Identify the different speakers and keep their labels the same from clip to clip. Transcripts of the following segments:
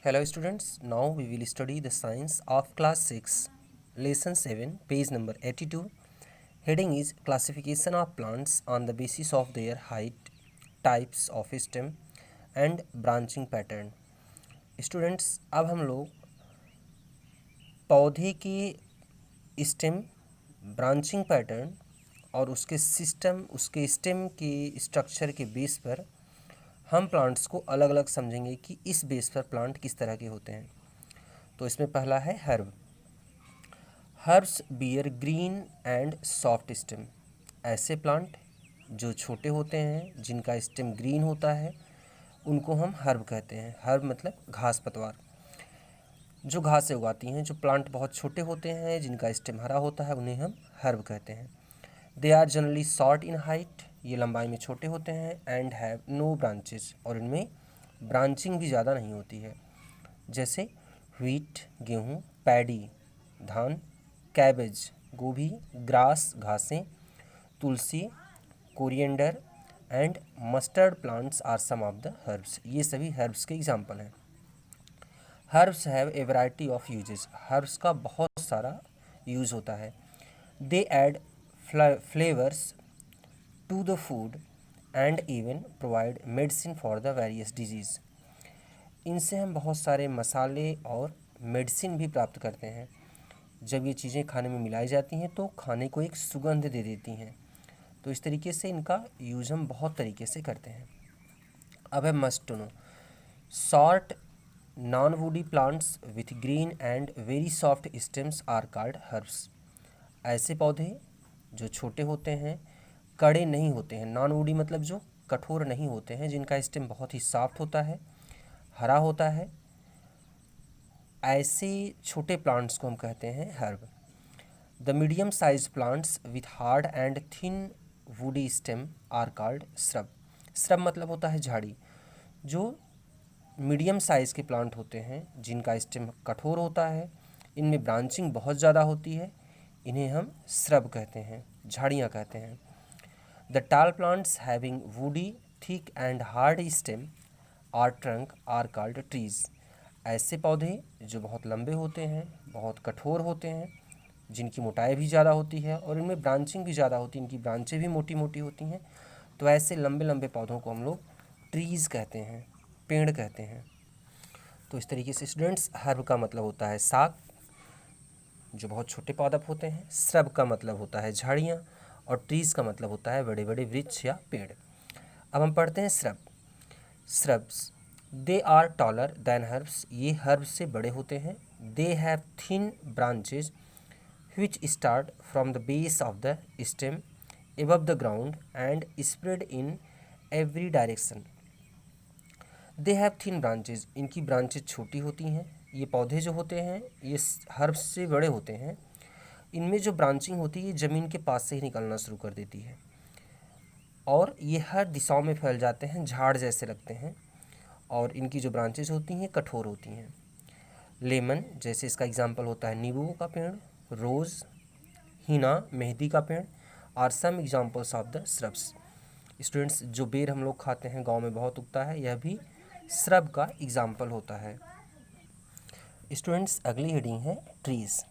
Speaker 1: Hello students, now we will study the science of class 6, lesson 7, page number 82. Heading is classification of plants on the basis of their height, types of stem and branching pattern. Students, अब हम लोग पौधे के stem, branching pattern और उसके system, उसके stem के structure के बेस पर हम प्लांट्स को अलग अलग समझेंगे कि इस बेस पर प्लांट किस तरह के होते हैं। तो इसमें पहला है herb. Herbs bear green and soft stem. ऐसे प्लांट जो छोटे होते हैं, जिनका स्टेम ग्रीन होता है, उनको हम हर्ब कहते हैं। हर्ब मतलब घास पतवार, जो घास से उगाती हैं। जो प्लांट बहुत छोटे होते हैं, जिनका स्टेम हरा होता है, उन्हें हम हर्ब कहते हैं। They are generally short in height, ये लंबाई में छोटे होते हैं। एंड हैव नो ब्रांचेस, और इनमें ब्रांचिंग भी ज़्यादा नहीं होती है। जैसे व्हीट गेहूँ, पैडी धान, कैबेज गोभी, ग्रास घासें, tulsi, coriander and mustard plants are some of the herbs. ये सभी हर्ब्स के एग्जाम्पल हैं। Herbs have a variety of uses. हर्ब्स का बहुत सारा यूज़ होता है। They add flavours to the food and even provide medicine for the various disease. इनसे हम बहुत सारे मसाले और मेडिसिन भी प्राप्त करते हैं। जब ये चीज़ें खाने में मिलाई जाती हैं तो खाने को एक सुगंध दे देती हैं। तो इस तरीके से इनका यूज हम बहुत तरीके से करते हैं। अब है must to know. Short non woody plants with green and very soft stems are called herbs. ऐसे पौधे जो छोटे होते हैं, कड़े नहीं होते हैं। नॉन वुडी मतलब जो कठोर नहीं होते हैं, जिनका स्टेम बहुत ही सॉफ्ट होता है, हरा होता है, ऐसे छोटे प्लांट्स को हम कहते हैं herb. The medium size plants with hard and thin woody stem are called shrub. Shrub मतलब होता है झाड़ी। जो मीडियम साइज़ के प्लांट होते हैं, जिनका स्टेम कठोर होता है, इनमें ब्रांचिंग बहुत ज़्यादा होती है, इन्हें हम श्रब कहते हैं, झाड़ियाँ कहते हैं। The tall plants having woody thick and hard stem or trunk are called trees. ऐसे पौधे जो बहुत लंबे होते हैं, बहुत कठोर होते हैं, जिनकी मोटाई भी ज़्यादा होती है और इनमें ब्रांचिंग भी ज़्यादा होती है, इनकी ब्रांचें भी मोटी मोटी होती हैं, तो ऐसे लंबे लंबे पौधों को हम लोग ट्रीज़ कहते हैं, पेड़ कहते हैं। तो इस तरीके से स्टूडेंट्स, हर्ब का मतलब होता है साग, जो बहुत छोटे पौधे होते हैं। श्रब का मतलब होता है झाड़ियाँ, और ट्रीज़ का मतलब होता है बड़े बड़े वृक्ष या पेड़। अब हम पढ़ते हैं shrub. Shrubs they are taller than herbs. ये हर्ब्स से बड़े होते हैं। They have thin branches which start from the base of the stem above the ground and spread in every direction. They have thin branches. इनकी branches छोटी होती हैं। ये पौधे जो होते हैं, ये हर्ब्स से बड़े होते हैं। इनमें जो ब्रांचिंग होती है, ज़मीन के पास से ही निकलना शुरू कर देती है, और ये हर दिशाओं में फैल जाते हैं, झाड़ जैसे लगते हैं, और इनकी जो ब्रांचेज होती हैं कठोर होती हैं। लेमन, जैसे इसका एग्जाम्पल होता है नींबू का पेड़, रोज़, हीना मेहंदी का पेड़, are some examples of the shrubs. Students, जो बेर हम लोग खाते हैं, गांव में बहुत उगता है, यह भी श्रब का एग्जाम्पल होता है। स्टूडेंट्स, अगली हेडिंग है trees.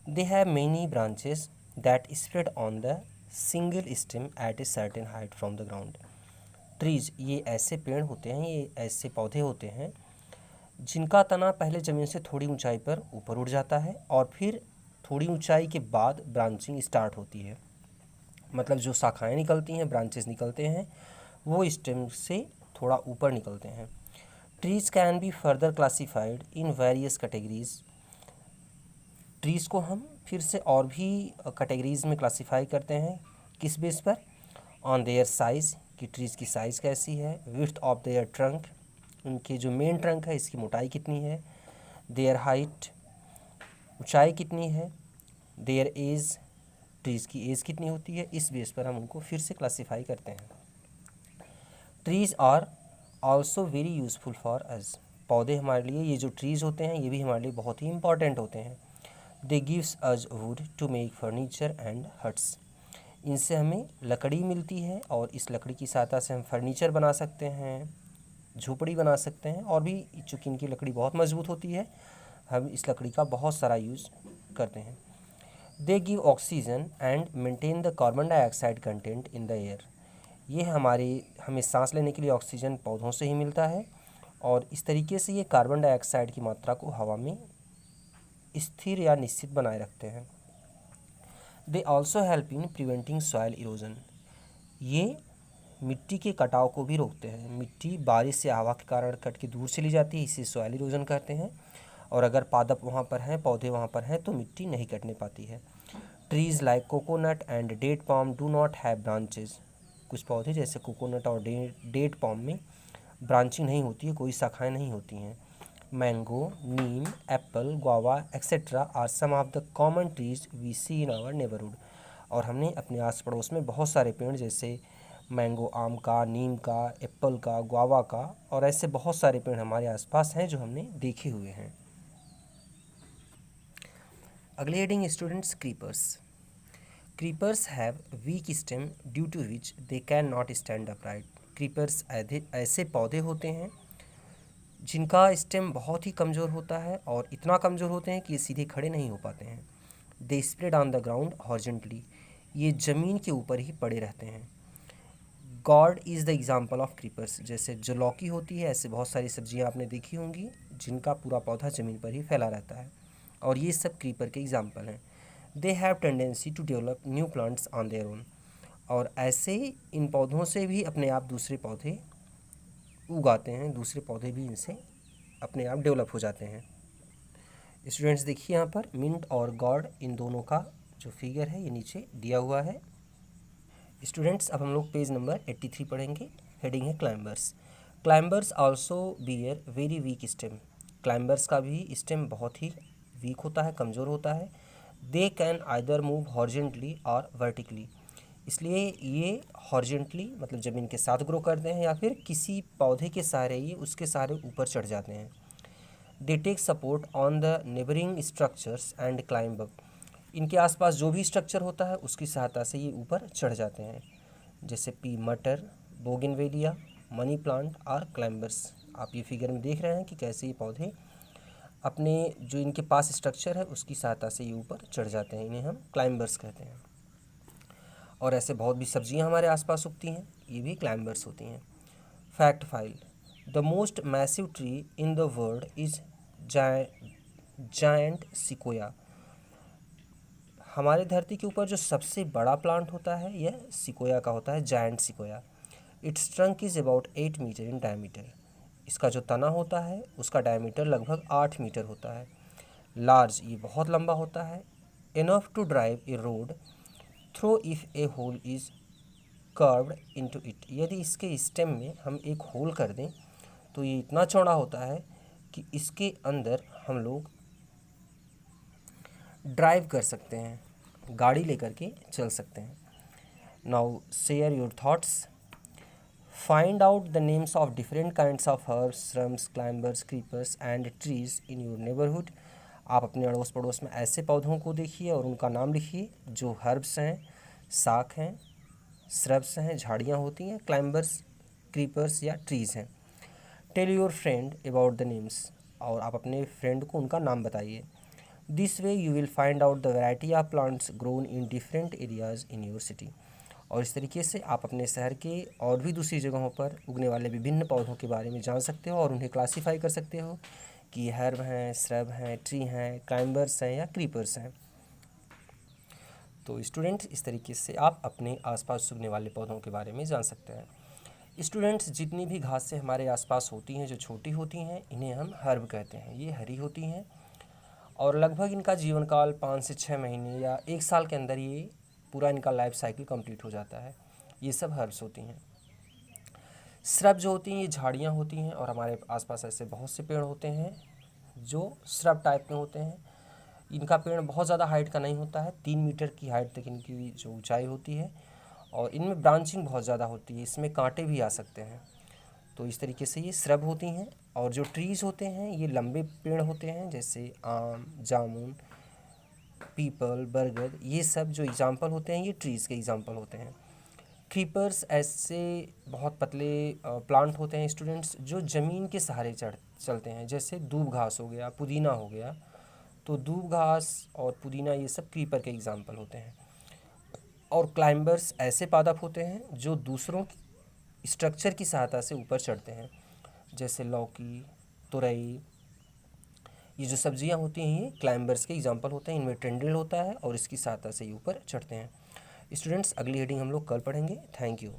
Speaker 1: They have many branches that spread on the single stem at a certain height from the ground. Trees ये ऐसे पेड़ होते हैं, ये ऐसे पौधे होते हैं, जिनका तना पहले ज़मीन से थोड़ी ऊंचाई पर ऊपर उठ जाता है, और फिर थोड़ी ऊंचाई के बाद ब्रांचिंग स्टार्ट होती है। मतलब जो शाखाएं निकलती हैं, ब्रांचेस निकलते हैं, वो स्टेम से थोड़ा ऊपर निकलते हैं। Trees can be further classified in various categories. Trees को हम फिर से और भी कैटेगरीज में क्लासीफाई करते हैं। किस बेस पर? ऑन देयर साइज़, कि ट्रीज़ की साइज़ कैसी है। विड्थ ऑफ देयर ट्रंक, उनके जो मेन ट्रंक है इसकी मोटाई कितनी है। देयर हाइट, ऊंचाई कितनी है। देयर एज, ट्रीज़ की एज कितनी होती है। इस बेस पर हम उनको फिर से क्लासीफाई करते हैं। Trees are also very useful for us. पौधे हमारे लिए, ये जो ट्रीज़ होते हैं, ये भी हमारे लिए बहुत ही इंपॉर्टेंट होते हैं। They gives us wood to make furniture and huts. इनसे हमें लकड़ी मिलती है, और इस लकड़ी की सहायता से हम फर्नीचर बना सकते हैं, झोपड़ी बना सकते हैं, और भी चूँकि इनकी लकड़ी बहुत मजबूत होती है, हम इस लकड़ी का बहुत सारा यूज़ करते हैं। They give oxygen and maintain the carbon dioxide content in the air. ये हमें सांस लेने के लिए ऑक्सीजन पौधों से ही मिलता है, और इस तरीके से ये कार्बन डाइऑक्साइड की मात्रा को हवा में स्थिर या निश्चित बनाए रखते हैं। They also help in preventing soil erosion. ये मिट्टी के कटाव को भी रोकते हैं। मिट्टी बारिश या हवा के कारण कट के दूर चली जाती है, इसे सॉइल इरोजन कहते हैं। और अगर पादप वहाँ पर हैं, पौधे वहाँ पर हैं, तो मिट्टी नहीं कटने पाती है। Trees like coconut and date palm do not have branches. कुछ पौधे जैसे कोकोनट और डेट पाम में ब्रांचिंग नहीं होती है, कोई शाखाएं नहीं होती हैं। Mango, neem, apple, guava etcetera are some of the common trees we see in our neighbourhood. और हमने अपने आस पड़ोस में बहुत सारे पेड़ जैसे मैंगो आम का, नीम का, एप्पल का, गुआवा का, और ऐसे बहुत सारे पेड़ हमारे आसपास हैं जो हमने देखे हुए हैं। अगले heading students, creepers. Creepers have weak stem due to which they can not stand upright. Creepers ऐसे पौधे होते हैं जिनका स्टेम बहुत ही कमज़ोर होता है, और इतना कमज़ोर होते हैं कि ये सीधे खड़े नहीं हो पाते हैं। They spread on the ground horizontally. ये ज़मीन के ऊपर ही पड़े रहते हैं। God is the example of creepers. जैसे जो लौकी होती है, ऐसे बहुत सारी सब्जियां आपने देखी होंगी जिनका पूरा पौधा ज़मीन पर ही फैला रहता है, और ये सब क्रीपर के एग्जाम्पल हैं। They have tendency to develop new plants on their own. और ऐसे इन पौधों से भी अपने आप दूसरे पौधे उगाते हैं, दूसरे पौधे भी इनसे अपने आप डेवलप हो जाते हैं। स्टूडेंट्स देखिए यहाँ पर मिंट और गॉड, इन दोनों का जो फिगर है ये नीचे दिया हुआ है। स्टूडेंट्स अब हम लोग पेज नंबर 83 पढ़ेंगे। हेडिंग है climbers. Climbers also bear very weak stem. Climbers का भी स्टेम बहुत ही वीक होता है, कमज़ोर होता है। They can either move horizontally और वर्टिकली। इसलिए ये हॉरिजॉन्टली मतलब ज़मीन के साथ ग्रो करते हैं, या फिर किसी पौधे के सहारे ये उसके सहारे ऊपर चढ़ जाते हैं। They take support on the neighbouring structures and climb up. इनके आसपास जो भी स्ट्रक्चर होता है उसकी सहायता से ये ऊपर चढ़ जाते हैं, जैसे पी मटर, बोगनवेलिया, मनी प्लांट और क्लाइंबर्स। आप ये फिगर में देख रहे हैं कि कैसे ये पौधे अपने जो इनके पास स्ट्रक्चर है उसकी सहायता से ये ऊपर चढ़ जाते हैं, इन्हें हम क्लाइंबर्स कहते हैं। और ऐसे बहुत भी सब्जियां हमारे आसपास उगती हैं, ये भी क्लाइंबर्स होती हैं। Fact file. The most massive tree in the world is giant sequoia. हमारे धरती के ऊपर जो सबसे बड़ा प्लांट होता है यह सिकोया का होता है, giant sequoia. Its trunk is about 8 metre in diameter. इसका जो तना होता है उसका डायमीटर लगभग 8 मीटर होता है। लार्ज, ये बहुत लंबा होता है। Enough to drive a road through if a hole is curved into it. यदि इसके स्टेम में हम एक होल कर दें तो ये इतना चौड़ा होता है कि इसके अंदर हम लोग ड्राइव कर सकते हैं, गाड़ी लेकर के चल सकते हैं। Now share your thoughts. Find out the names of different kinds of herbs, shrubs, climbers, creepers and trees in your neighbourhood. आप अपने अड़ोस पड़ोस में ऐसे पौधों को देखिए और उनका नाम लिखिए जो हर्ब्स हैं, शाख हैं, श्रब्स हैं, झाड़ियाँ होती हैं, क्लाइंबर्स, क्रीपर्स या ट्रीज़ हैं। Tell your friend about the names. और आप अपने फ्रेंड को उनका नाम बताइए। This way you will find out the variety of plants grown in different areas in your city. और इस तरीके से आप अपने शहर के और भी दूसरी जगहों पर उगने वाले विभिन्न पौधों के बारे में जान सकते हो, और उन्हें क्लासीफाई कर सकते हो कि हर्ब हैं, श्रब हैं, ट्री हैं, क्लाइंबर्स हैं या क्रीपर्स हैं। तो स्टूडेंट्स इस तरीके से आप अपने आसपास उगने वाले पौधों के बारे में जान सकते हैं। स्टूडेंट्स जितनी भी घासें हमारे आसपास होती हैं जो छोटी होती हैं इन्हें हम हर्ब कहते हैं। ये हरी होती हैं और लगभग इनका जीवन काल 5 से 6 महीने या 1 साल के अंदर ये पूरा इनका लाइफ साइकिल कंप्लीट हो जाता है। ये सब हर्ब्स होती हैं। श्रब जो होती हैं ये झाड़ियाँ होती हैं, और हमारे आसपास ऐसे बहुत से पेड़ होते हैं जो श्रब टाइप में होते हैं। इनका पेड़ बहुत ज़्यादा हाइट का नहीं होता है, 3 मीटर की हाइट तक इनकी जो ऊंचाई होती है, और इनमें ब्रांचिंग बहुत ज़्यादा होती है, इसमें कांटे भी आ सकते हैं। तो इस तरीके से ये श्रब होती हैं। और जो ट्रीज़ होते हैं ये लंबे पेड़ होते हैं, जैसे आम, जामुन, पीपल, बरगद, ये सब जो एग्जाम्पल होते हैं ये ट्रीज़ के एग्जाम्पल होते हैं। क्रीपर्स ऐसे बहुत पतले प्लांट होते हैं स्टूडेंट्स, जो ज़मीन के सहारे चलते हैं, जैसे दूब घास हो गया, पुदीना हो गया। तो दूब घास और पुदीना ये सब क्रीपर के एग्जाम्पल होते हैं। और क्लाइंबर्स ऐसे पादप होते हैं जो दूसरों स्ट्रक्चर की सहायता से ऊपर चढ़ते हैं, जैसे लौकी, तुरई। ये जो सब्जियां होती हैं ये क्लाइंबर्स के एग्जाम्पल होते हैं, इनमें टेंड्रिल होता है और इसकी सहायता से ये ऊपर चढ़ते हैं। स्टूडेंट्स, अगली हेडिंग हम लोग कल पढ़ेंगे। Thank you.